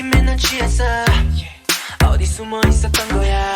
느낌에 난 취했어 어디 숨어 있었던 거야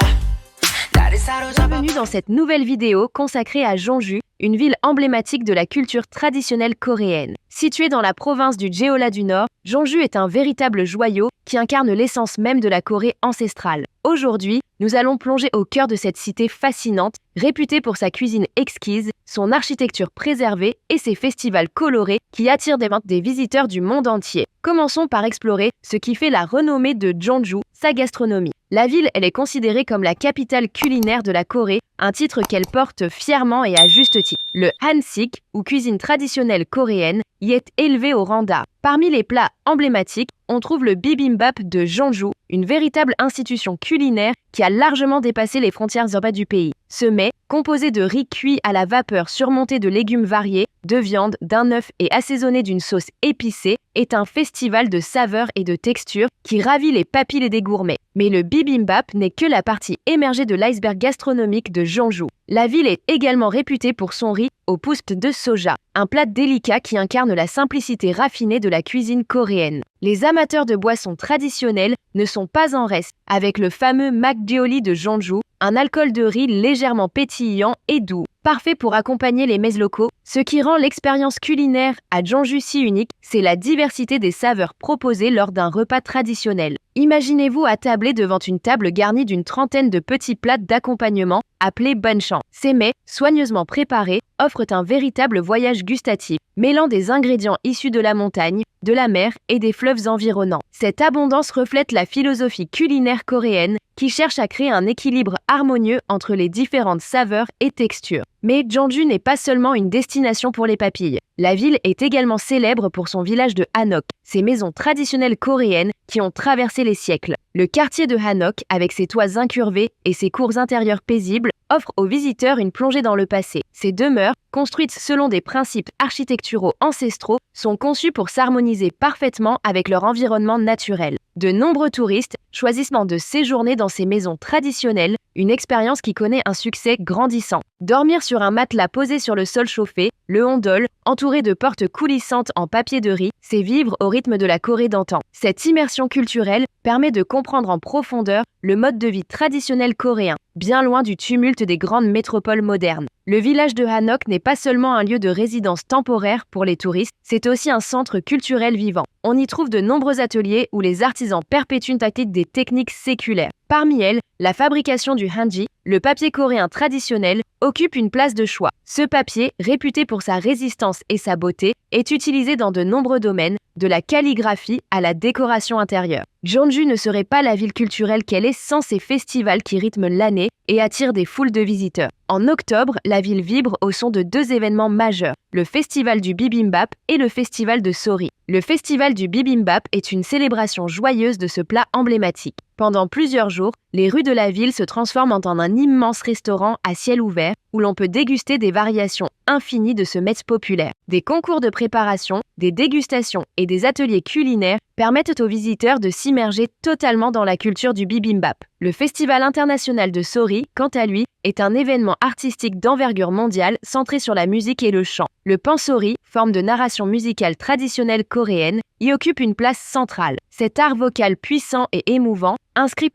나를 사로잡아 Bienvenue dans cette nouvelle vidéo consacrée à Jeonju, une ville emblématique de la culture traditionnelle coréenne. Située dans la province du Jeolla du Nord, Jeonju est un véritable joyau qui incarne l'essence même de la Corée ancestrale. Aujourd'hui, nous allons plonger au cœur de cette cité fascinante, réputée pour sa cuisine exquise, son architecture préservée et ses festivals colorés qui attirent des visiteurs du monde entier. Commençons par explorer ce qui fait la renommée de Jeonju, sa gastronomie. La ville, elle est considérée comme la capitale culinaire de la Corée, un titre qu'elle porte fièrement et à juste titre. Le hansik, ou cuisine traditionnelle coréenne, y est élevé au rang d'art. Parmi les plats emblématiques, on trouve le bibimbap de Jeonju, une véritable institution culinaire qui a largement dépassé les frontières urbaines du pays. Ce mets, composé de riz cuit à la vapeur surmonté de légumes variés, de viande, d'un œuf et assaisonné d'une sauce épicée, est un festival de saveurs et de textures qui ravit les papilles des gourmets. Mais le bibimbap n'est que la partie émergée de l'iceberg gastronomique de Jeonju. La ville est également réputée pour son riz aux pousses de soja, un plat délicat qui incarne la simplicité raffinée de la cuisine coréenne. Les amateurs de boissons traditionnelles ne sont pas en reste, avec le fameux makgeolli de Jeonju, un alcool de riz légèrement pétillant et doux, parfait pour accompagner les mets locaux. Ce qui rend l'expérience culinaire à Jeonju si unique, c'est la diversité des saveurs proposées lors d'un repas traditionnel. Imaginez-vous attablé devant une table garnie d'une trentaine de petits plats d'accompagnement appelés banchan. Ces mets, soigneusement préparés, offrent un véritable voyage gustatif, mêlant des ingrédients issus de la montagne, de la mer et des fleuves environnants. Cette abondance reflète la philosophie culinaire coréenne qui cherche à créer un équilibre harmonieux entre les différentes saveurs et textures. Mais Jeonju n'est pas seulement une destination pour les papilles. La ville est également célèbre pour son village de Hanok, ses maisons traditionnelles coréennes qui ont traversé les siècles. Le quartier de Hanok, avec ses toits incurvés et ses cours intérieures paisibles, offre aux visiteurs une plongée dans le passé. Ces demeures, construites selon des principes architecturaux ancestraux, sont conçues pour s'harmoniser parfaitement avec leur environnement naturel. De nombreux touristes choisissent de séjourner dans ces maisons traditionnelles, une expérience qui connaît un succès grandissant. Dormir sur un matelas posé sur le sol chauffé, le hondol, entouré de portes coulissantes en papier de riz, c'est vivre au rythme de la Corée d'antan. Cette immersion culturelle permet de comprendre en profondeur le mode de vie traditionnel coréen, bien loin du tumulte des grandes métropoles modernes. Le village de Hanok n'est pas seulement un lieu de résidence temporaire pour les touristes, c'est aussi un centre culturel vivant. On y trouve de nombreux ateliers où les artisans perpétuent des techniques séculaires. Parmi elles, la fabrication du hanji, le papier coréen traditionnel, occupe une place de choix. Ce papier, réputé pour sa résistance et sa beauté, est utilisé dans de nombreux domaines, de la calligraphie à la décoration intérieure. Jeonju ne serait pas la ville culturelle qu'elle est sans ses festivals qui rythment l'année et attirent des foules de visiteurs. En octobre, la ville vibre au son de deux événements majeurs, le festival du bibimbap et le festival de Sori. Le festival du bibimbap est une célébration joyeuse de ce plat emblématique. Pendant plusieurs jours, les rues de la ville se transforment en un immense restaurant à ciel ouvert où l'on peut déguster des variations infinies de ce mets populaire. Des concours de préparation, des dégustations et des ateliers culinaires permettent aux visiteurs de s'immerger totalement dans la culture du bibimbap. Le Festival international de Sori, quant à lui, est un événement artistique d'envergure mondiale centré sur la musique et le chant. Le pansori, forme de narration musicale traditionnelle coréenne, y occupe une place centrale. Cet art vocal puissant et émouvant, inscrit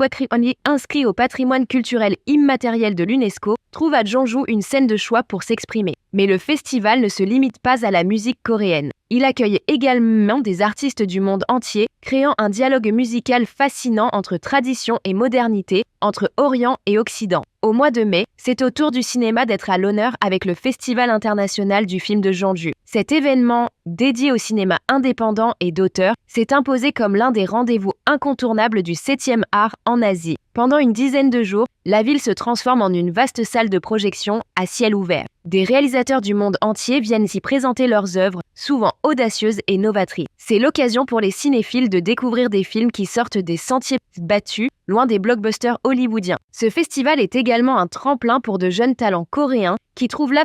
au patrimoine culturel immatériel de l'UNESCO, trouve à Jeonju une scène de choix pour s'exprimer. Mais le festival ne se limite pas à la musique coréenne. Il accueille également des artistes du monde entier, créant un dialogue musical fascinant entre tradition et modernité, entre Orient et Occident. Au mois de mai, c'est au tour du cinéma d'être à l'honneur avec le Festival international du film de Jeonju. Cet événement, dédié au cinéma indépendant et d'auteur, s'est imposé comme l'un des rendez-vous incontournables du 7e art en Asie. Pendant une dizaine de jours, la ville se transforme en une vaste salle de projection à ciel ouvert. Des réalisateurs du monde entier viennent y présenter leurs œuvres, souvent audacieuses et novatrices. C'est l'occasion pour les cinéphiles de découvrir des films qui sortent des sentiers battus, loin des blockbusters hollywoodiens. Ce festival est également un tremplin pour de jeunes talents coréens qui trouvent là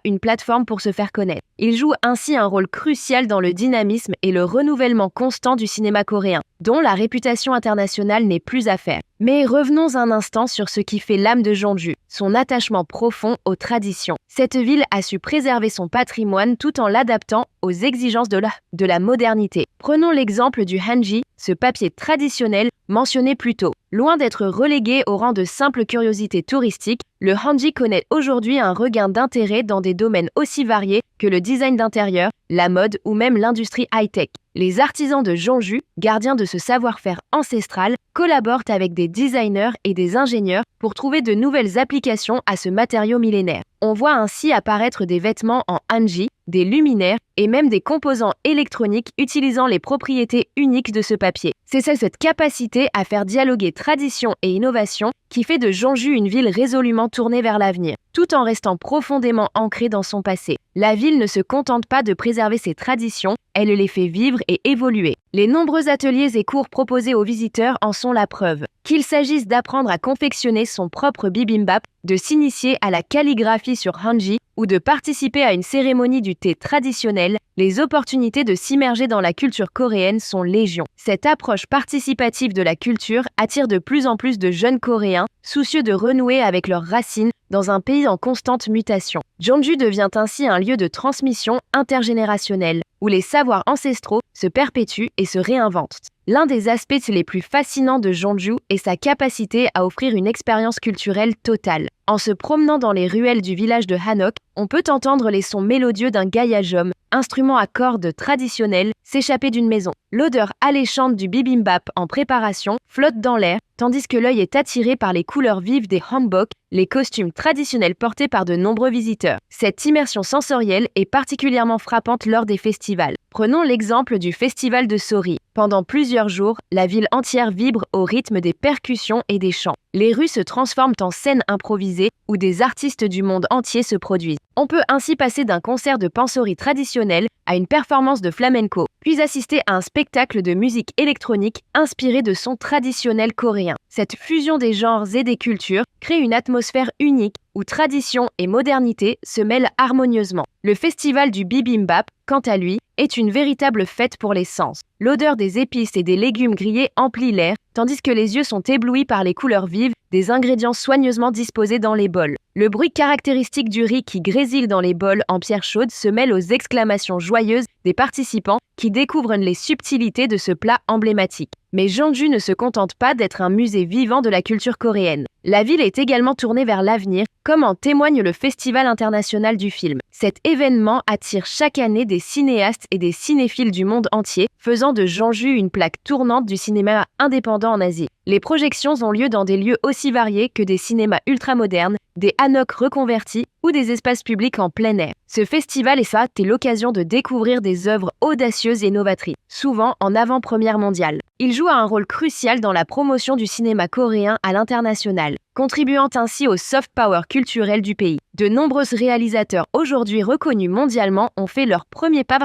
une plateforme pour se faire connaître. Il joue ainsi un rôle crucial dans le dynamisme et le renouvellement constant du cinéma coréen, dont la réputation internationale n'est plus à faire. Mais revenons un instant sur ce qui fait l'âme de Jeonju, son attachement profond aux traditions. Cette ville a su préserver son patrimoine tout en l'adaptant aux exigences de la modernité. Prenons l'exemple du hanji, ce papier traditionnel mentionné plus tôt. Loin d'être relégué au rang de simple curiosité touristique, le hanji connaît aujourd'hui un regain d'intérêt dans des domaines aussi variés que le design d'intérieur, la mode ou même l'industrie high-tech. Les artisans de Jeonju, gardiens de ce savoir-faire ancestral, collaborent avec des designers et des ingénieurs pour trouver de nouvelles applications à ce matériau millénaire. On voit ainsi apparaître des vêtements en hanji, des luminaires et même des composants électroniques utilisant les propriétés uniques de ce papier. C'est cette capacité à faire dialoguer tradition et innovation qui fait de Jeonju une ville résolument tournée vers l'avenir, tout en restant profondément ancrée dans son passé. La ville ne se contente pas de préserver ses traditions, elle les fait vivre et évoluer. Les nombreux ateliers et cours proposés aux visiteurs en sont la preuve. Qu'il s'agisse d'apprendre à confectionner son propre bibimbap, de s'initier à la calligraphie sur hanji ou de participer à une cérémonie du thé traditionnel, les opportunités de s'immerger dans la culture coréenne sont légion. Cette approche participative de la culture attire de plus en plus de jeunes Coréens, soucieux de renouer avec leurs racines dans un pays en constante mutation. Jeonju devient ainsi un lieu de transmission intergénérationnelle, où les savoirs ancestraux se perpétuent et se réinventent. L'un des aspects les plus fascinants de Jeonju est sa capacité à offrir une expérience culturelle totale. En se promenant dans les ruelles du village de Hanok, on peut entendre les sons mélodieux d'un gayajom, instrument à cordes traditionnel, s'échapper d'une maison. L'odeur alléchante du bibimbap en préparation flotte dans l'air, tandis que l'œil est attiré par les couleurs vives des hanbok, les costumes traditionnels portés par de nombreux visiteurs. Cette immersion sensorielle est particulièrement frappante lors des festivals. Prenons l'exemple du festival de Sori. Pendant plusieurs jours, la ville entière vibre au rythme des percussions et des chants. Les rues se transforment en scènes improvisées où des artistes du monde entier se produisent. On peut ainsi passer d'un concert de pansori traditionnel à une performance de flamenco, puis assister à un spectacle de musique électronique inspiré de sons traditionnels coréens. Cette fusion des genres et des cultures crée une atmosphère unique où tradition et modernité se mêlent harmonieusement. Le festival du bibimbap, quant à lui, est une véritable fête pour les sens. L'odeur des épices et des légumes grillés emplit l'air, tandis que les yeux sont éblouis par les couleurs vives des ingrédients soigneusement disposés dans les bols. Le bruit caractéristique du riz qui grésille dans les bols en pierre chaude se mêle aux exclamations joyeuses des participants qui découvrent les subtilités de ce plat emblématique. Mais Jeonju ne se contente pas d'être un musée vivant de la culture coréenne. La ville est également tournée vers l'avenir, comme en témoigne le Festival international du film. Cet événement attire chaque année des cinéastes et des cinéphiles du monde entier, faisant de Jeonju une plaque tournante du cinéma indépendant en Asie. Les projections ont lieu dans des lieux aussi variés que des cinémas ultramodernes, des hanoks reconvertis ou des espaces publics en plein air. Ce festival est l'occasion de découvrir des œuvres audacieuses et novatrices, souvent en avant-première mondiale. Il joue un rôle crucial dans la promotion du cinéma coréen à l'international, contribuant ainsi au soft power culturel du pays. De nombreux réalisateurs aujourd'hui reconnus mondialement ont fait leur premier pas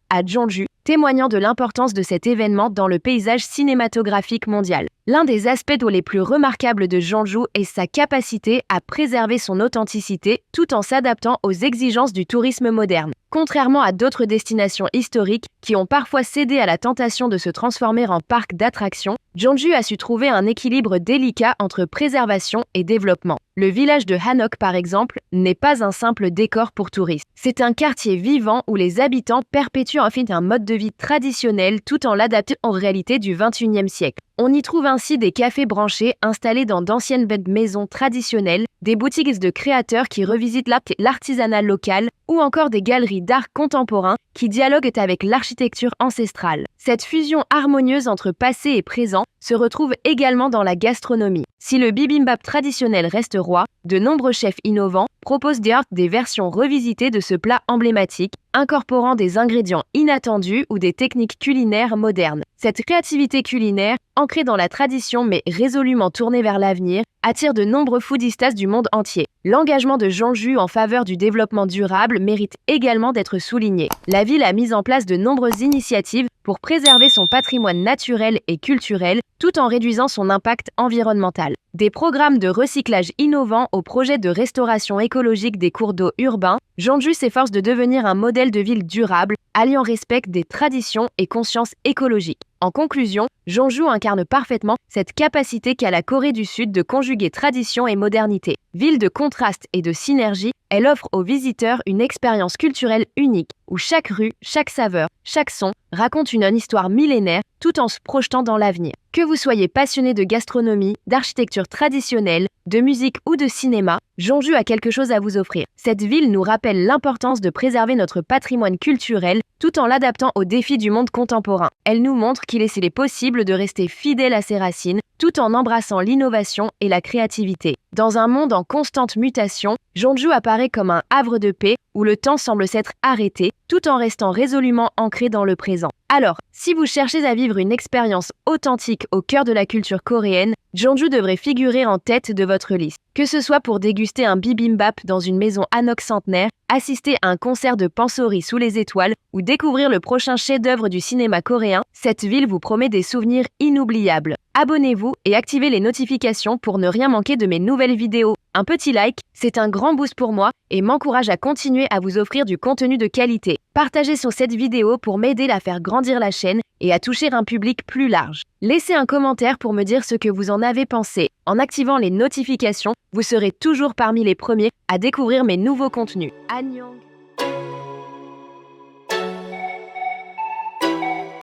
à Jeonju, témoignant de l'importance de cet événement dans le paysage cinématographique mondial. L'un des aspects les plus remarquables de Jeonju est sa capacité à préserver son authenticité tout en s'adaptant aux exigences du tourisme moderne. Contrairement à d'autres destinations historiques qui ont parfois cédé à la tentation de se transformer en parc d'attractions, Jeonju a su trouver un équilibre délicat entre préservation et développement. Le village de Hanok, par exemple, n'est pas un simple décor pour touristes. C'est un quartier vivant où les habitants perpétuent un mode de vie traditionnel tout en l'adaptant aux réalités du XXIe siècle. On y trouve ainsi des cafés branchés installés dans d'anciennes maisons traditionnelles, des boutiques de créateurs qui revisitent l'artisanat local ou encore des galeries d'art contemporain qui dialoguent avec l'architecture ancestrale. Cette fusion harmonieuse entre passé et présent se retrouve également dans la gastronomie. Si le bibimbap traditionnel reste roi, de nombreux chefs innovants proposent des versions revisitées de ce plat emblématique, incorporant des ingrédients inattendus ou des techniques culinaires modernes. Cette créativité culinaire, ancrée dans la tradition mais résolument tournée vers l'avenir, attire de nombreux foodistas du monde entier. L'engagement de Jeonju en faveur du développement durable mérite également d'être souligné. La ville a mis en place de nombreuses initiatives pour préserver son patrimoine naturel et culturel tout en réduisant son impact environnemental. Des programmes de recyclage innovants aux projets de restauration écologique des cours d'eau urbains, Jeonju s'efforce de devenir un modèle de ville durable, alliant respect des traditions et conscience écologique. En conclusion, Jeonju incarne parfaitement cette capacité qu'a la Corée du Sud de conjuguer tradition et modernité. Ville de contraste et de synergie, elle offre aux visiteurs une expérience culturelle unique, où chaque rue, chaque saveur, chaque son raconte une histoire millénaire tout en se projetant dans l'avenir. Que vous soyez passionné de gastronomie, d'architecture traditionnelle, de musique ou de cinéma, Jeonju a quelque chose à vous offrir. Cette ville nous rappelle l'importance de préserver notre patrimoine culturel tout en l'adaptant aux défis du monde contemporain. Elle nous montre qu'il est possible de rester fidèle à ses racines tout en embrassant l'innovation et la créativité. Dans un monde en constante mutation, Jeonju apparaît comme un havre de paix où le temps semble s'être arrêté tout en restant résolument ancré dans le présent. Alors, si vous cherchez à vivre une expérience authentique au cœur de la culture coréenne, Jeonju devrait figurer en tête de votre liste. Que ce soit pour déguster un bibimbap dans une maison anox centenaire, assister à un concert de pansori sous les étoiles ou découvrir le prochain chef-d'œuvre du cinéma coréen, cette ville vous promet des souvenirs inoubliables. Abonnez-vous et activez les notifications pour ne rien manquer de mes nouvelles vidéos. Un petit like, c'est un grand boost pour moi et m'encourage à continuer à vous offrir du contenu de qualité. Partagez sur cette vidéo pour m'aider à faire grandir la chaîne et à toucher un public plus large. Laissez un commentaire pour me dire ce que vous en avez pensé. En activant les notifications, vous serez toujours parmi les premiers à découvrir mes nouveaux contenus. Annyeong.